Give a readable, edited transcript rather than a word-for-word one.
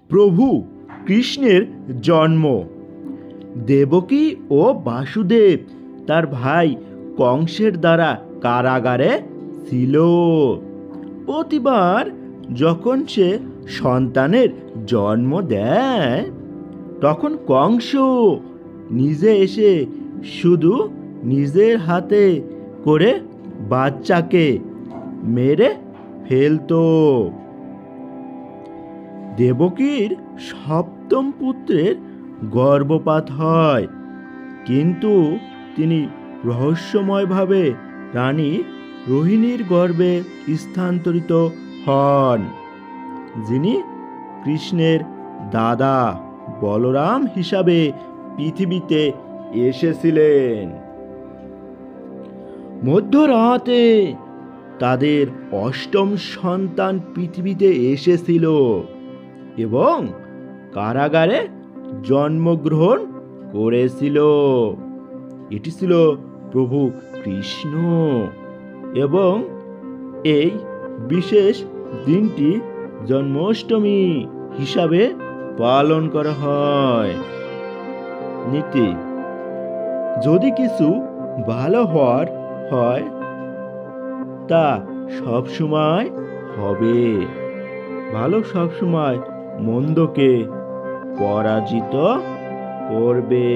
প্রভু কৃষ্ণের জন্ম। দেবকী ও বাসুদেব তার ভাই কংসের দ্বারা কারাগারে ছিল। প্রতিবার যখন সে সন্তানের জন্ম দেয়, তখন কংস নিজে এসে শুধু নিজের হাতে করে বাচ্চাকে মেরে ফেলতো। দেবকীর সপ্তম পুত্রের গর্ভপাত হয়, কিন্তু তিনি রহস্যময়ভাবে রানী রোহিণীর গর্ভে স্থানান্তরিত হন, যিনি কৃষ্ণের দাদা বলরাম হিসাবে পৃথিবীতে এসেছিলেন। মধ্যরাতে তাদের অষ্টম সন্তান পৃথিবীতে এসেছিল এবং কারাগারে জন্মগ্রহণ করেছিল। এটি ছিল প্রভু কৃষ্ণ, এবং এই বিশেষ দিনটি জন্মাষ্টমী হিসাবে পালন করা হয়। নীতি: যদি কিছু ভালো হওয়ার হয়, তা সবসময় হবে। ভালো সবসময় মন্দকে পরাজিত করবে।